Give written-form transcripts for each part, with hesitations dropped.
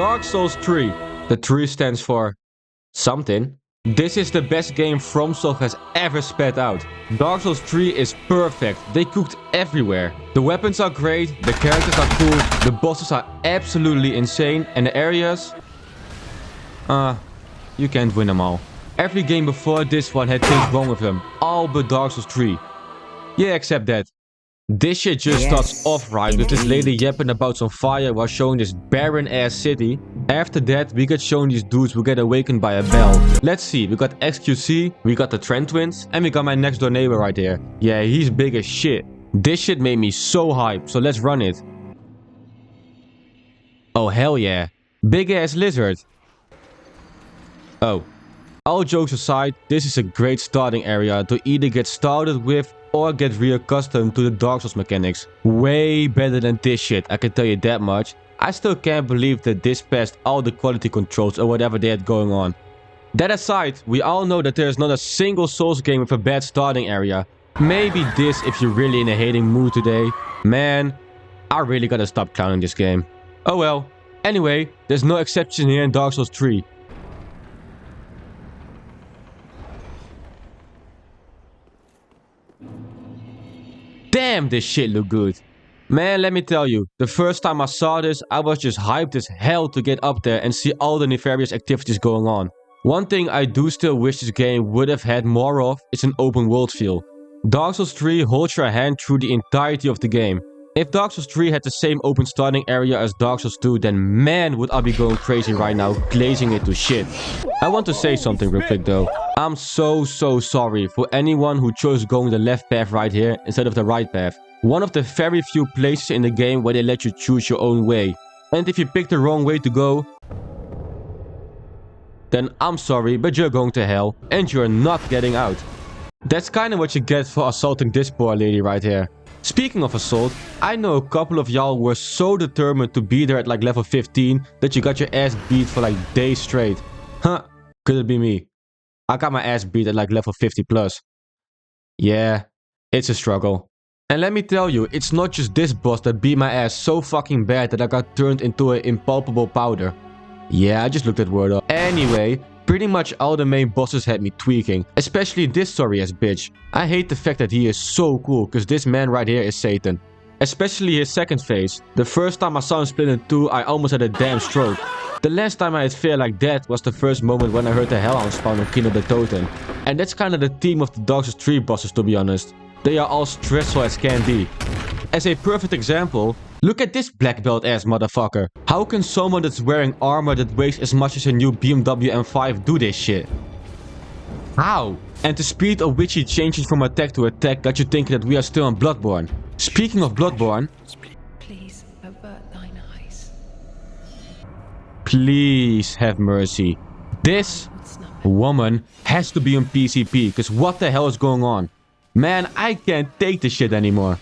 Dark Souls 3. The 3 stands for something. This is the best game FromSoftware has ever spat out. Dark Souls 3 is perfect. They cooked everywhere. The weapons are great, the characters are cool, the bosses are absolutely insane, and the areas... you can't win them all. Every game before this one had things wrong with them. All but Dark Souls 3. Yeah, except that. This shit just starts off right with this lady yapping about some fire while showing this barren ass city. After that, we get shown these dudes who get awakened by a bell. Let's see, we got XQC, we got the Trent twins, and we got my next door neighbor right here. Yeah, he's big as shit. This shit made me so hyped, so let's run it. Oh hell yeah. Big ass lizard. Oh. All jokes aside, this is a great starting area to either get started with or get reaccustomed to the Dark Souls mechanics. Way better than this shit, I can tell you that much. I still can't believe that this passed all the quality controls or whatever they had going on. That aside, we all know that there is not a single Souls game with a bad starting area. Maybe this if you're really in a hating mood today. Man, I really gotta stop clowning this game. Oh well. Anyway, there's no exception here in Dark Souls 3. Damn, this shit look good. Man, let me tell you, the first time I saw this, I was just hyped as hell to get up there and see all the nefarious activities going on. One thing I do still wish this game would have had more of is an open world feel. Dark Souls 3 holds your hand through the entirety of the game. If Dark Souls 3 had the same open starting area as Dark Souls 2, then man would I be going crazy right now, glazing it to shit. I want to say something real quick though. I'm so sorry for anyone who chose going the left path right here instead of the right path. One of the very few places in the game where they let you choose your own way. And if you pick the wrong way to go, then I'm sorry, but you're going to hell and you're not getting out. That's kinda what you get for assaulting this poor lady right here. Speaking of assault, I know a couple of y'all were so determined to be there at like level 15 that you got your ass beat for like days straight. Huh, could it be me? I got my ass beat at like level 50 plus. Yeah, it's a struggle. And let me tell you, it's not just this boss that beat my ass so fucking bad that I got turned into an impalpable powder. Yeah, I just looked that word up. Anyway, pretty much all the main bosses had me tweaking. Especially this sorry ass bitch. I hate the fact that he is so cool, cause this man right here is Satan. Especially his second phase. The first time I saw him split in two, I almost had a damn stroke. The last time I had fear like that was the first moment when I heard the Hellhound spawn on Kino the Totem. And that's kinda the theme of the Dark Souls 3 bosses, to be honest. They are all stressful as can be. As a perfect example, look at this black belt ass motherfucker. How can someone that's wearing armor that weighs as much as a new BMW M5 do this shit? How? And the speed of which he changes from attack to attack got you thinking that we are still on Bloodborne. Speaking of Bloodborne... Please avert thine eyes. Please have mercy. This woman has to be on PCP, cause what the hell is going on? Man, I can't take this shit anymore.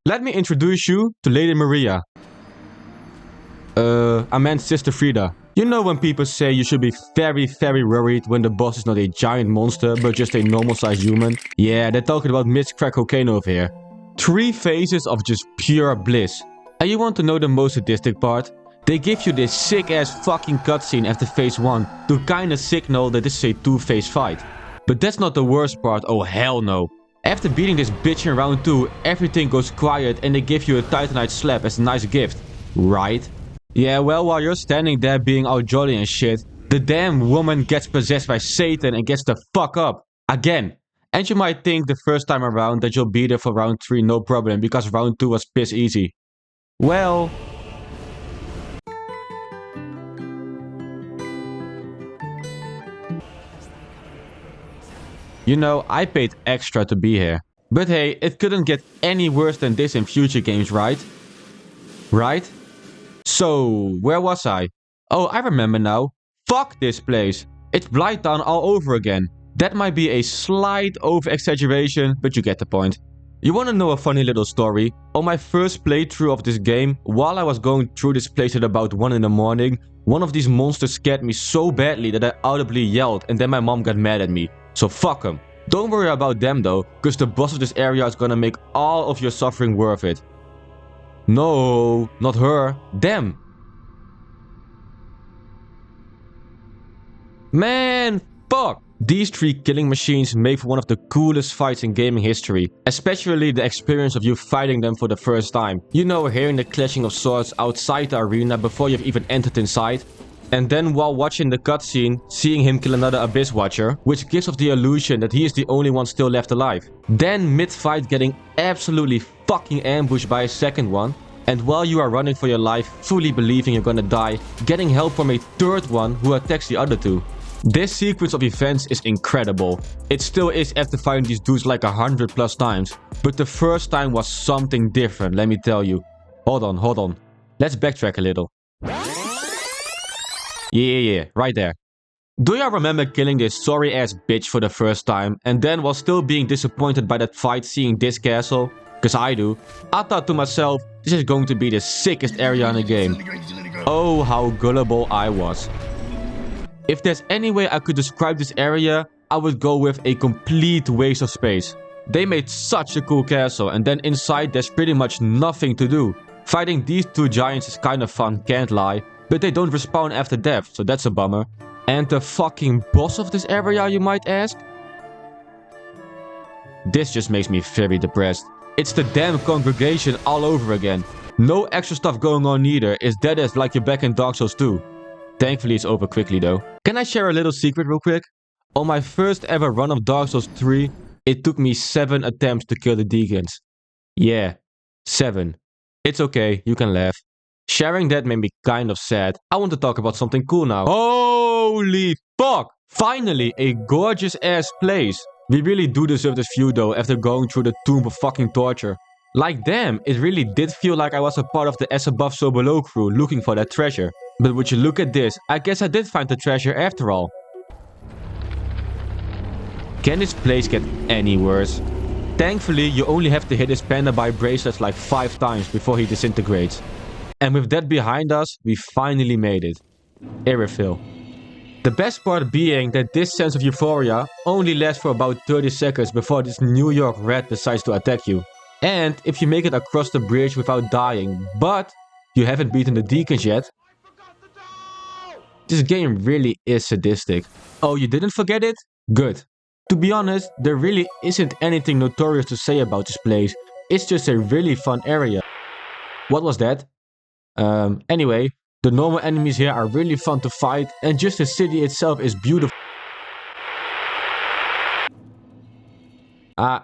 Let me introduce you to Lady Maria. I meant Sister Frida. You know when people say you should be very worried when the boss is not a giant monster but just a normal sized human? Yeah, they're talking about Miss Crack Cocaine over here. 3 phases of just pure bliss. And you want to know the most sadistic part? They give you this sick ass fucking cutscene after phase 1 to kinda signal that this is a 2-phase fight. But that's not the worst part, oh hell no. After beating this bitch in round 2, everything goes quiet and they give you a Titanite slap as a nice gift. Right? Yeah, well, while you're standing there being all jolly and shit, the damn woman gets possessed by Satan and gets the fuck up. Again. And you might think the first time around that you'll be there for round 3 no problem because round 2 was piss easy. Well... You know, I paid extra to be here. But hey, it couldn't get any worse than this in future games, right? Right? So, where was I? Oh, I remember now. Fuck this place. It's Blighttown all over again. That might be a slight over-exaggeration, but you get the point. You wanna know a funny little story? On my first playthrough of this game, while I was going through this place at about 1 in the morning, one of these monsters scared me so badly that I audibly yelled and then my mom got mad at me. So fuck them. Don't worry about them though, cause the boss of this area is gonna make all of your suffering worth it. No, not her, them. Man, fuck! These 3 killing machines make for one of the coolest fights in gaming history. Especially the experience of you fighting them for the first time. You know, hearing the clashing of swords outside the arena before you've even entered inside. And then while watching the cutscene, seeing him kill another Abyss Watcher, which gives off the illusion that he is the only one still left alive. Then mid-fight getting absolutely fucking ambushed by a second one. And while you are running for your life, fully believing you're gonna die, getting help from a third one who attacks the other 2. This sequence of events is incredible. It still is after fighting these dudes like 100+ times. But the first time was something different, let me tell you. Hold on. Let's backtrack a little. Yeah, right there. Do y'all remember killing this sorry ass bitch for the first time and then while still being disappointed by that fight seeing this castle? Cause I do. I thought to myself, this is going to be the sickest area in the game. Oh, how gullible I was. If there's any way I could describe this area, I would go with a complete waste of space. They made such a cool castle and then inside there's pretty much nothing to do. Fighting these 2 giants is kind of fun, can't lie. But they don't respawn after death, so that's a bummer. And the fucking boss of this area, you might ask? This just makes me very depressed. It's the damn congregation all over again. No extra stuff going on neither. It's dead as like you're back in Dark Souls 2. Thankfully it's over quickly though. Can I share a little secret real quick? On my first ever run of Dark Souls 3, it took me 7 attempts to kill the deacons. Yeah, 7. It's okay, you can laugh. Sharing that made me kind of sad. I want to talk about something cool now. Holy fuck! Finally, a gorgeous ass place. We really do deserve this view though after going through the tomb of fucking torture. Like damn, it really did feel like I was a part of the as above so below crew looking for that treasure. But would you look at this, I guess I did find the treasure after all. Can this place get any worse? Thankfully, you only have to hit his panda by bracelets like 5 times before he disintegrates. And with that behind us, we finally made it. Iryville. The best part being that this sense of euphoria only lasts for about 30 seconds before this New York rat decides to attack you. And if you make it across the bridge without dying, but you haven't beaten the deacons yet. This game really is sadistic. Oh, you didn't forget it? Good. To be honest, there really isn't anything notorious to say about this place. It's just a really fun area. What was that? Anyway, the normal enemies here are really fun to fight and just the city itself is beautiful. I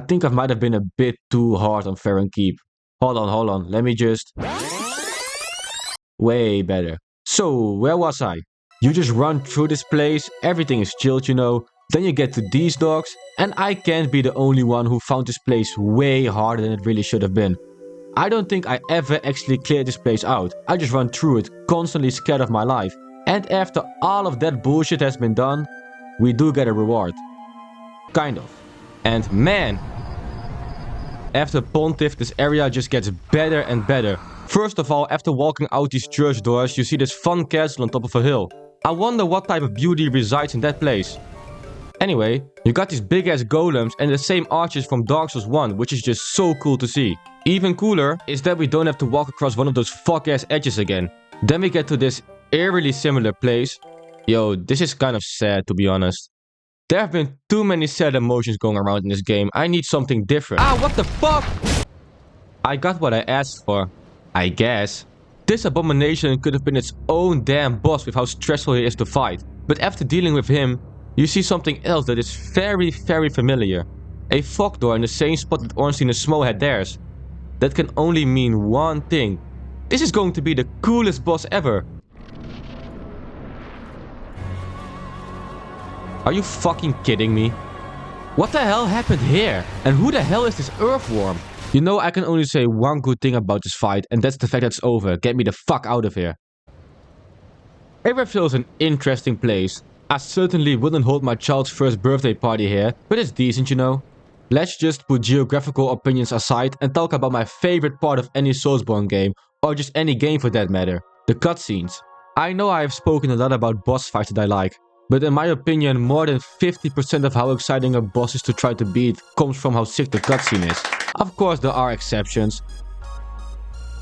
think I might have been a bit too hard on Farron Keep. Hold on, let me just... Way better. So, where was I? You just run through this place, everything is chilled, you know. Then you get to these dogs, and I can't be the only one who found this place way harder than it really should have been. I don't think I ever actually cleared this place out. I just run through it, constantly scared of my life. And after all of that bullshit has been done, we do get a reward. Kind of. And man, after Pontiff, this area just gets better and better. First of all, after walking out these church doors, you see this fun castle on top of a hill. I wonder what type of beauty resides in that place. Anyway, you got these big ass golems and the same arches from Dark Souls 1, which is just so cool to see. Even cooler is that we don't have to walk across one of those fuck ass edges again. Then we get to this eerily similar place. Yo, this is kind of sad to be honest. There have been too many sad emotions going around in this game. I need something different. Ah, what the fuck? I got what I asked for, I guess. This abomination could have been its own damn boss with how stressful he is to fight. But after dealing with him, you see something else that is very familiar. A fog door in the same spot that Ornstein and Smo had theirs. That can only mean one thing. This is going to be the coolest boss ever. Are you fucking kidding me? What the hell happened here? And who the hell is this earthworm? You know, I can only say one good thing about this fight, and that's the fact that it's over. Get me the fuck out of here. Iryville is an interesting place. I certainly wouldn't hold my child's first birthday party here, but it's decent, you know. Let's just put geographical opinions aside and talk about my favorite part of any Soulsborne game, or just any game for that matter, the cutscenes. I know I have spoken a lot about boss fights that I like, but in my opinion more than 50% of how exciting a boss is to try to beat comes from how sick the cutscene is. Of course there are exceptions.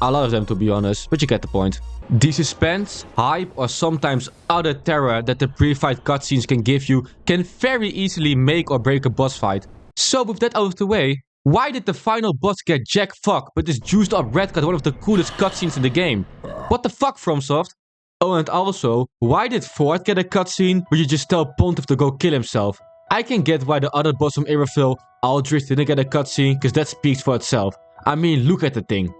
A lot of them, to be honest, but you get the point. The suspense, hype, or sometimes other terror that the pre-fight cutscenes can give you can very easily make or break a boss fight. So with that out of the way, why did the final boss get jack fuck, but this juiced up red got one of the coolest cutscenes in the game? What the fuck, FromSoft? Oh, and also, why did Ford get a cutscene where you just tell Pontiff to go kill himself? I can get why the other boss from Arafil, Aldrich, didn't get a cutscene, because that speaks for itself. I mean, look at the thing.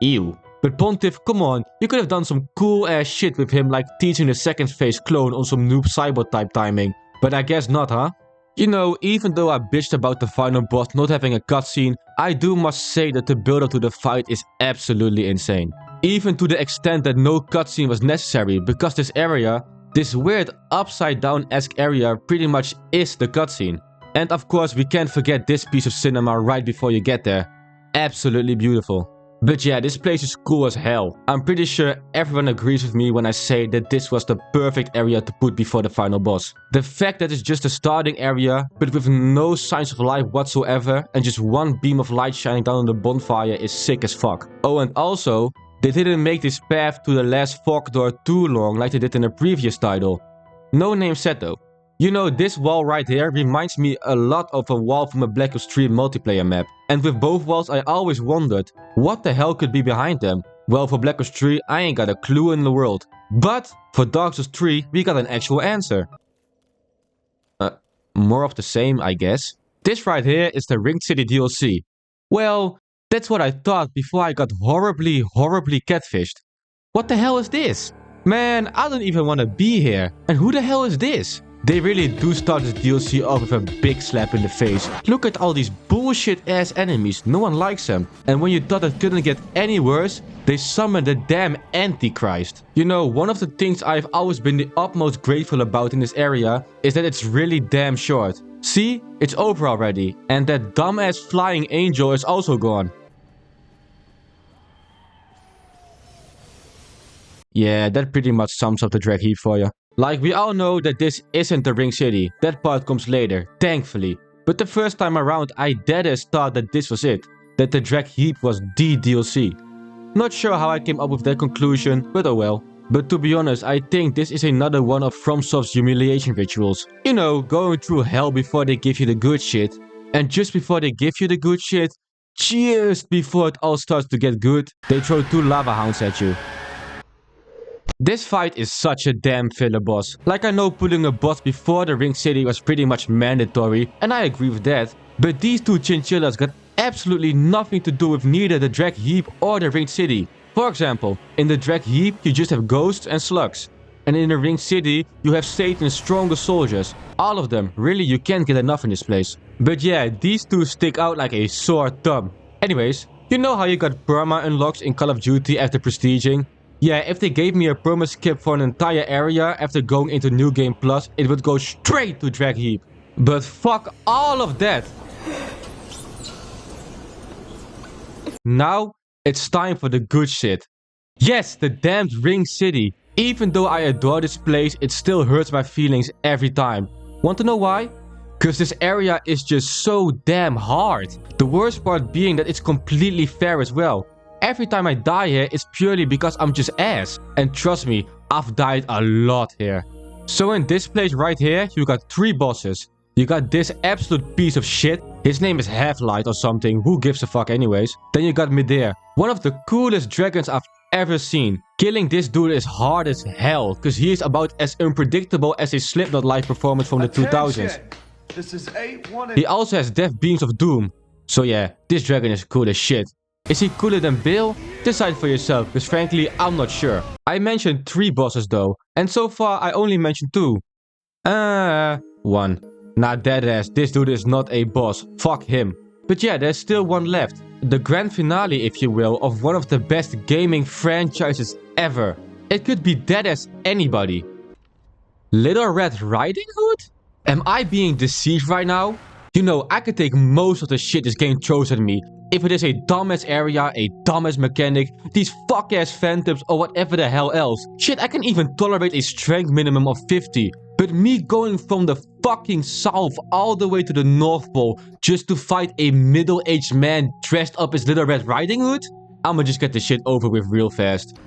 Ew. But Pontiff, come on, you could have done some cool ass shit with him, like teaching the second phase clone on some noob cyber type timing. But I guess not, huh? You know, even though I bitched about the final boss not having a cutscene, I do must say that the build up to the fight is absolutely insane. Even to the extent that no cutscene was necessary, because this area, this weird upside down-esque area, pretty much is the cutscene. And of course we can't forget this piece of cinema right before you get there. Absolutely beautiful. But yeah, this place is cool as hell. I'm pretty sure everyone agrees with me when I say that this was the perfect area to put before the final boss. The fact that it's just a starting area, but with no signs of life whatsoever, and just one beam of light shining down on the bonfire is sick as fuck. Oh, and also, they didn't make this path to the last fog door too long like they did in the previous title. No name set though. You know, this wall right here reminds me a lot of a wall from a Black Ops 3 multiplayer map. And with both walls I always wondered, what the hell could be behind them? Well, for Black Ops 3 I ain't got a clue in the world. But for Dark Souls 3 we got an actual answer. More of the same, I guess. This right here is the Ringed City DLC. Well, that's what I thought before I got horribly catfished. What the hell is this? Man, I don't even want to be here. And who the hell is this? They really do start this DLC off with a big slap in the face. Look at all these bullshit ass enemies, no one likes them. And when you thought it couldn't get any worse, they summoned the damn Antichrist. You know, one of the things I've always been the utmost grateful about in this area is that it's really damn short. See, it's over already. And that dumbass flying angel is also gone. Yeah, that pretty much sums up the drag heap for you. Like, we all know that this isn't the Ring City. That part comes later, thankfully. But the first time around, I deadass thought that this was it. That the drag heap was the DLC. Not sure how I came up with that conclusion, but oh well. But to be honest, I think this is another one of FromSoft's humiliation rituals. You know, going through hell before they give you the good shit. And just before they give you the good shit, just before it all starts to get good, they throw 2 lava hounds at you. This fight is such a damn filler boss. Like, I know putting a boss before the Ring City was pretty much mandatory, and I agree with that. But these 2 chinchillas got absolutely nothing to do with neither the Drag Heap or the Ring City. For example, in the Drag Heap you just have ghosts and slugs. And in the Ring City you have Satan's strongest soldiers. All of them, really, you can't get enough in this place. But yeah, these 2 stick out like a sore thumb. Anyways, you know how you got perma unlocks in Call of Duty after prestiging? Yeah, if they gave me a perma skip for an entire area after going into New Game Plus, it would go straight to Drag Heap. But fuck all of that. Now, it's time for the good shit. Yes, the damned Ring City. Even though I adore this place, it still hurts my feelings every time. Want to know why? Cause this area is just so damn hard. The worst part being that it's completely fair as well. Every time I die here, it's purely because I'm just ass. And trust me, I've died a lot here. So in this place right here, you got 3 bosses. You got this absolute piece of shit. His name is Half-Light or something. Who gives a fuck anyways? Then you got Midair. One of the coolest dragons I've ever seen. Killing this dude is hard as hell. Cause he is about as unpredictable as a Slipknot live performance from the 2000s. This is 8-1. He also has Death Beams of Doom. So yeah, this dragon is cool as shit. Is he cooler than Bill? Decide for yourself, because frankly, I'm not sure. I mentioned 3 bosses though, and so far I only mentioned 2. 1. Nah, deadass, this dude is not a boss. Fuck him. But yeah, there's still one left. The grand finale, if you will, of one of the best gaming franchises ever. It could be deadass anybody. Little Red Riding Hood? Am I being deceived right now? You know, I could take most of the shit this game throws at me. If it is a dumbass area, a dumbass mechanic, these fuck-ass phantoms or whatever the hell else. Shit, I can even tolerate a strength minimum of 50. But me going from the fucking south all the way to the North Pole just to fight a middle-aged man dressed up as Little Red Riding Hood? I'ma just get this shit over with real fast.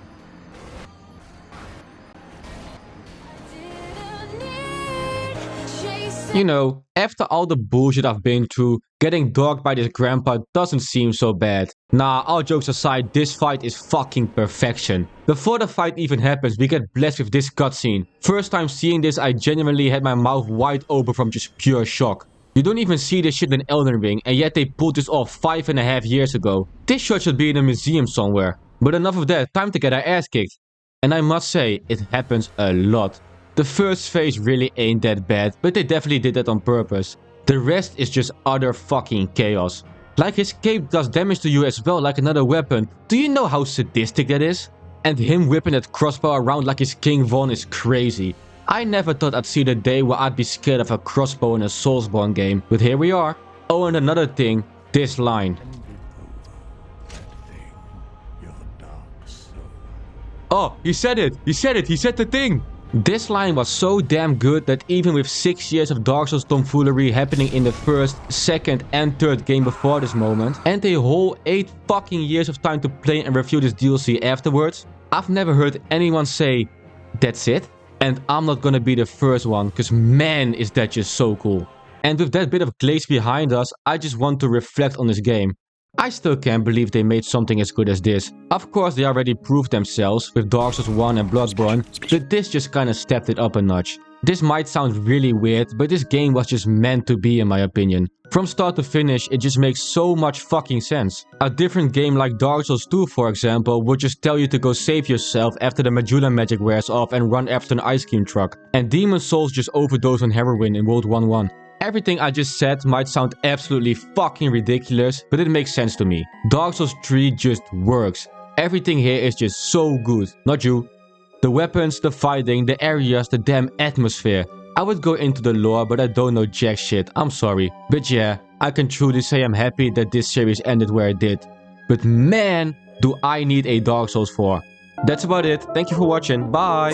You know, after all the bullshit I've been through, getting dogged by this grandpa doesn't seem so bad. Nah, all jokes aside, this fight is fucking perfection. Before the fight even happens, we get blessed with this cutscene. First time seeing this, I genuinely had my mouth wide open from just pure shock. You don't even see this shit in Elden Ring, and yet they pulled this off 5.5 years ago. This shot should be in a museum somewhere. But enough of that, time to get our ass kicked. And I must say, it happens a lot. The first phase really ain't that bad, but they definitely did that on purpose. The rest is just utter fucking chaos. Like his cape does damage to you as well, like another weapon. Do you know how sadistic that is? And him whipping that crossbow around like his King Von is crazy. I never thought I'd see the day where I'd be scared of a crossbow in a Soulsborne game, but here we are. Oh, and another thing, this line. Oh, he said it! He said it! He said the thing! This line was so damn good that even with 6 years of Dark Souls tomfoolery happening in the first, second and third game before this moment, and a whole 8 fucking years of time to play and review this DLC afterwards, I've never heard anyone say, that's it? And I'm not gonna be the first one, cause man is that just so cool. And with that bit of glaze behind us, I just want to reflect on this game. I still can't believe they made something as good as this. Of course they already proved themselves with Dark Souls 1 and Bloodborne, but this just kinda stepped it up a notch. This might sound really weird, but this game was just meant to be in my opinion. From start to finish, it just makes so much fucking sense. A different game like Dark Souls 2 for example would just tell you to go save yourself after the Majula magic wears off and run after an ice cream truck. And Demon Souls just overdose on heroin in World 1-1. Everything I just said might sound absolutely fucking ridiculous, but it makes sense to me. Dark Souls 3 just works. Everything here is just so good. Not you. The weapons, the fighting, the areas, the damn atmosphere. I would go into the lore, but I don't know jack shit. I'm sorry. But yeah, I can truly say I'm happy that this series ended where it did. But man, do I need a Dark Souls 4. That's about it. Thank you for watching. Bye.